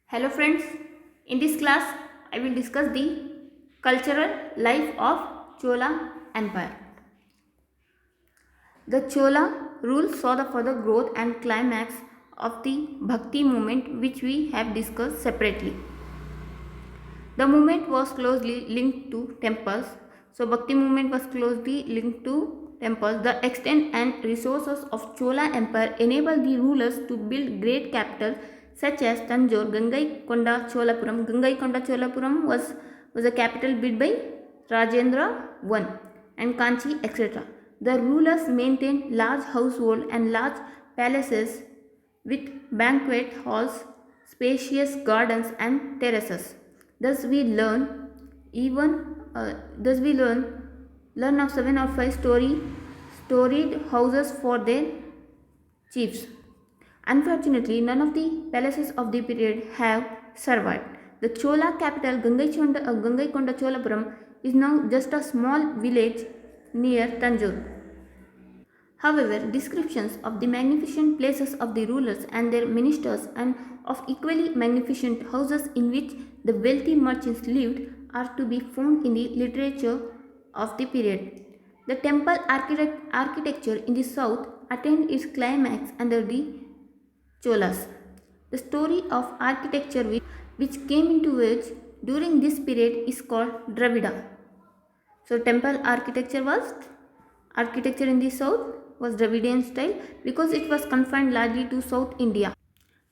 Hello friends, in this class I will discuss the cultural life of Chola Empire. The Chola rule saw the further growth and climax of the Bhakti movement which we have discussed separately. The movement was closely linked to temples. So Bhakti movement was closely linked to temples. The extent and resources of Chola Empire enabled the rulers to build great capitals such as Tanjore, Gangaikonda Cholapuram. Gangaikonda Cholapuram was a capital built by Rajendra I and Kanchi, etc. The rulers maintained large household and large palaces with banquet halls, spacious gardens and terraces. Thus we learn thus we learn of seven or five storied houses for their chiefs. Unfortunately, none of the palaces of the period have survived. The Chola capital Gangaikonda Cholapuram is now just a small village near Tanjore. However, descriptions of the magnificent places of the rulers and their ministers and of equally magnificent houses in which the wealthy merchants lived are to be found in the literature of the period. The temple architecture in the south attained its climax under the Cholas. The story of architecture which came into age during this period is called Dravida. So temple architecture in the south was Dravidian style because it was confined largely to South India.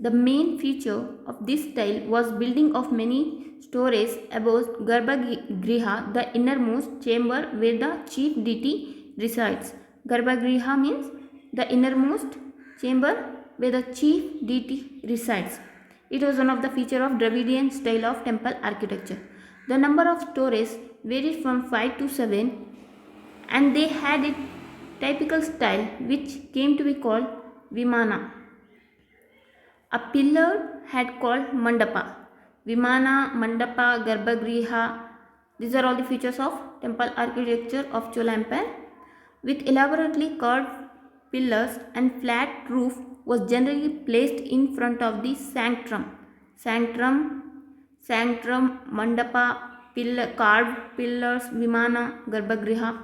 The main feature of this style was building of many stories above Garbhagriha, the innermost chamber where the chief deity resides. Garbhagriha means the innermost chamber where the chief deity resides. It was one of the features of Dravidian style of temple architecture. The number of stories varied from 5 to 7 and they had a typical style which came to be called Vimana. A pillar had called Mandapa. Vimana, Mandapa, Garbhagriha, these are all the features of temple architecture of Chola Empire. With elaborately carved pillars and flat roof was generally placed in front of the sanctum. Sanctum, Mandapa, carved pillars, Vimana, Garbhagriha.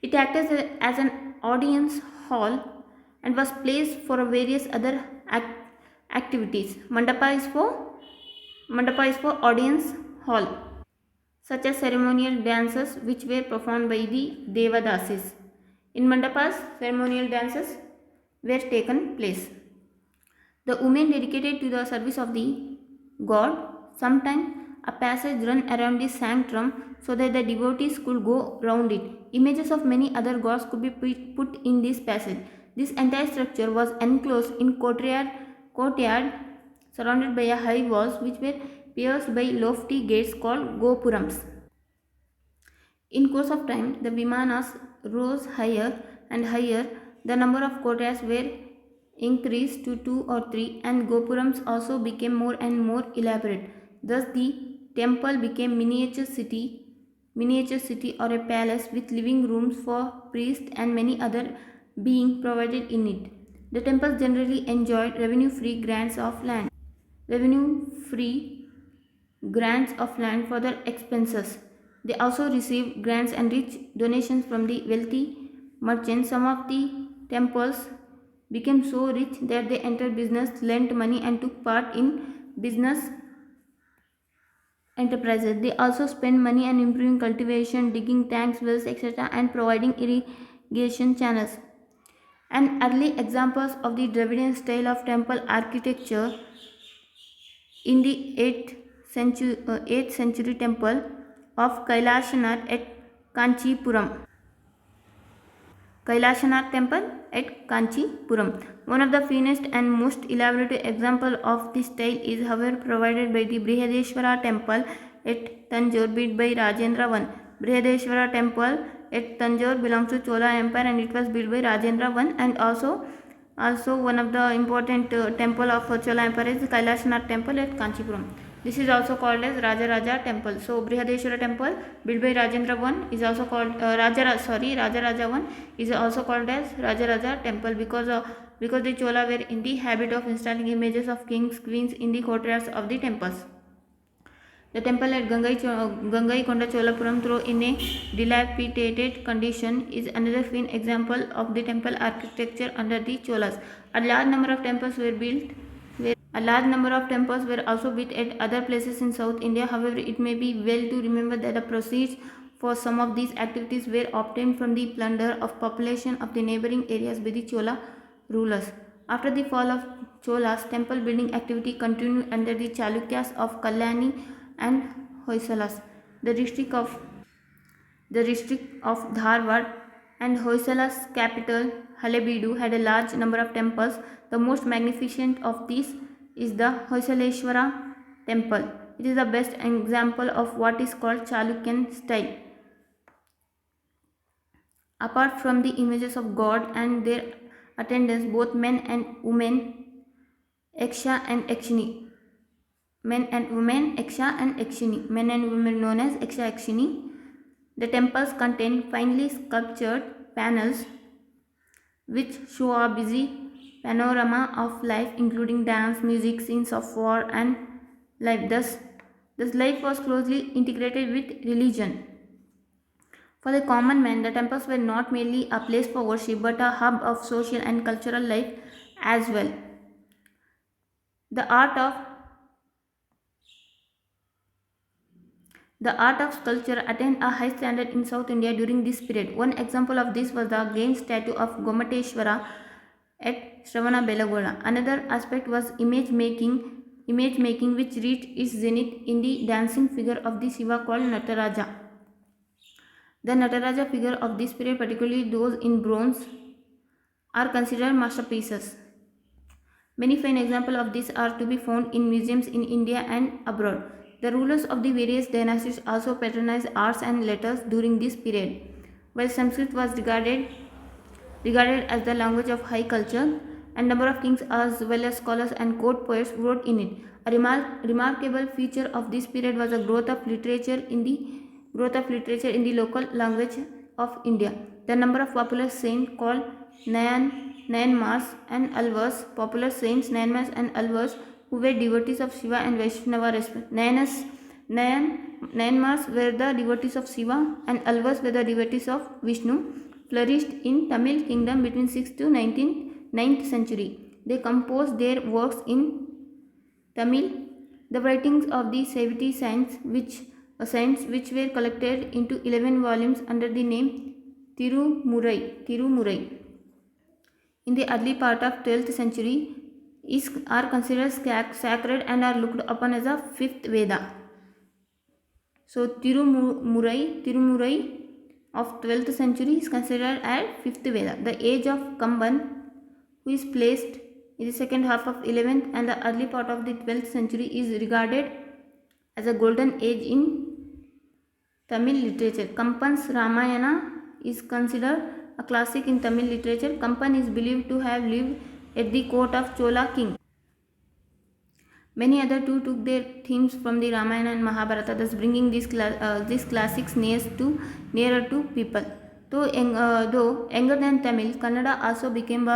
It acted as an audience hall and was placed for various other activities. Mandapa is for audience hall, such as ceremonial dances which were performed by the Devadasis. In Mandapas, ceremonial dances were taken place. The women dedicated to the service of the god. Sometimes a passage run around the sanctum so that the devotees could go round it. Images of many other gods could be put in this passage. This entire structure was enclosed in courtyard surrounded by a high walls which were pierced by lofty gates called gopurams. In course of time, the vimanas rose higher and higher. The number of courtyards were increased to 2 or 3 and gopurams also became more and more elaborate. Thus the temple became miniature city or a palace with living rooms for priests and many other being provided in it. The temples generally enjoyed revenue-free grants of land for their expenses. They also received grants and rich donations from the wealthy merchants. Some of the temples became so rich that they entered business, lent money, and took part in business enterprises. They also spent money on improving cultivation, digging tanks, wells, etc., and providing irrigation channels. And early examples of the Dravidian style of temple architecture in the 8th century temple of Kailashnath at Kanchipuram. Kailashnath temple at Kanchipuram. One of the finest and most elaborate example of this style is however provided by the Brihadeshwara temple at Tanjore built by Rajendra I. Brihadeshwara temple at Tanjore belongs to Chola Empire and it was built by Rajendra I, and also one of the important temple of Chola Empire is Kailashnath temple at Kanchipuram. This is also called as Rajaraja temple. So Brihadeshwara temple built by Rajendra I is also called Rajaraja I is also called as Rajaraja temple because because the Chola were in the habit of installing images of kings, queens in the courtyards of the temples. The temple at Gangaikonda Cholapuram, though in a dilapidated condition, is another fine example of the temple architecture under the Cholas. A large number of temples were built. A large number of temples were also built at other places in South India. However, it may be well to remember that the proceeds for some of these activities were obtained from the plunder of population of the neighboring areas by the Chola rulers. After the fall of Cholas, temple building activity continued under the Chalukyas of Kalyani and Hoysalas. The district of Dharwad and Hoysala's capital Halebeedu had a large number of temples. The most magnificent of these is the Hoysaleshwara temple. It is the best example of what is called Chalukyan style. Apart from the images of God and their attendants, both men and women, Yaksha and Yakshini, men and women known as Yaksha Yakshini. The temples contain finely sculptured panels which show a busy panorama of life, including dance, music, scenes of war, and life. Thus life was closely integrated with religion. For the common man, the temples were not merely a place for worship but a hub of social and cultural life as well. The art of sculpture attained a high standard in South India during this period. One example of this was the gained statue of Gomateshwara at Shravana-Belagola. Another aspect was image making which reached its zenith in the dancing figure of the Shiva called Nataraja. The Nataraja figure of this period, particularly those in bronze, are considered masterpieces. Many fine examples of this are to be found in museums in India and abroad. The rulers of the various dynasties also patronized arts and letters during this period. While Sanskrit was regarded as the language of high culture, and number of kings as well as scholars and court poets wrote in it. A remarkable feature of this period was the growth of literature in the local language of India. The number of popular saints called Nayanmars and Alvars, who were devotees of Shiva and Vaishnava Nayanmars were the devotees of Shiva and Alvars were the devotees of Vishnu, flourished in Tamil kingdom between 6th to 9th century. They composed their works in Tamil. The writings of the 70 saints which were collected into 11 volumes under the name Tirumurai in the early part of 12th century are considered sacred and are looked upon as a fifth Veda. So Tirumurai of 12th century is considered as fifth Veda. The age of Kamban, who is placed in the second half of 11th and the early part of the 12th century, is regarded as a golden age in Tamil literature. Kampan's Ramayana is considered a classic in Tamil literature. Kampan is believed to have lived at the court of Chola king. Many other too took their themes from the Ramayana and Mahabharata, thus bringing these classics nearer to people. Though younger than Tamil, Kannada also became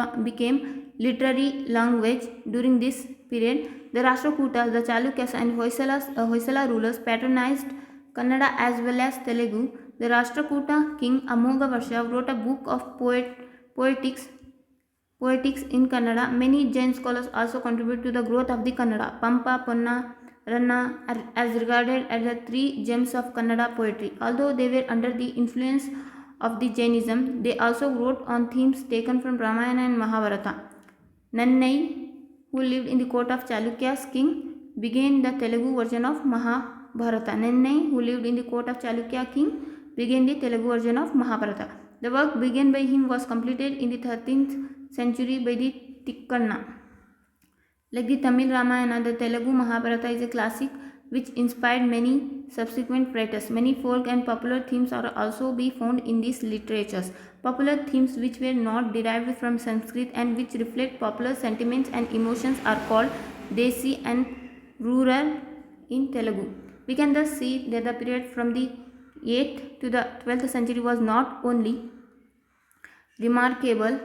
literary language during this period. The Rashtrakutas, the Chalukyas and Hoysala rulers patronized Kannada as well as Telugu. The Rashtrakuta king Amogavarsha wrote a book of poetics in Kannada. Many Jain scholars also contribute to the growth of the Kannada. Pampa, Ponna, Ranna are as regarded as the three gems of Kannada poetry. Although they were under the influence of the Jainism, they also wrote on themes taken from Ramayana and Mahabharata. Nannai, who lived in the court of Chalukya's king, began the Telugu version of Mahabharata. Nannai, who lived in the court of Chalukya king, began the Telugu version of Mahabharata. The work begun by him was completed in the 13th century by the Tikkanna. Like the Tamil Ramayana, the Telugu Mahabharata is a classic which inspired many subsequent writers. Many folk and popular themes are also be found in these literatures. Popular themes which were not derived from Sanskrit and which reflect popular sentiments and emotions are called Desi and rural in Telugu. We can thus see that the period from the 8th to the 12th century was not only remarkable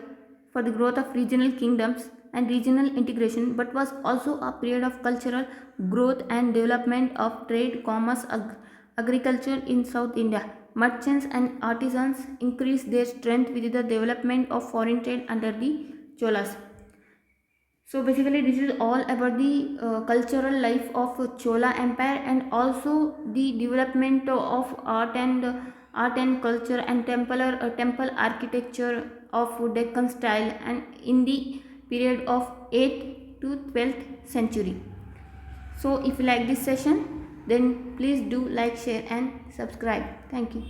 for the growth of regional kingdoms and regional integration, but was also a period of cultural growth and development of trade, commerce, agriculture in South India. Merchants and artisans increased their strength with the development of foreign trade under the Cholas. So basically, this is all about the cultural life of Chola Empire and also the development of art and culture and temple architecture of Deccan style and in the period of 8th to 12th century. So if you like this session, then please do like, share and subscribe. Thank you.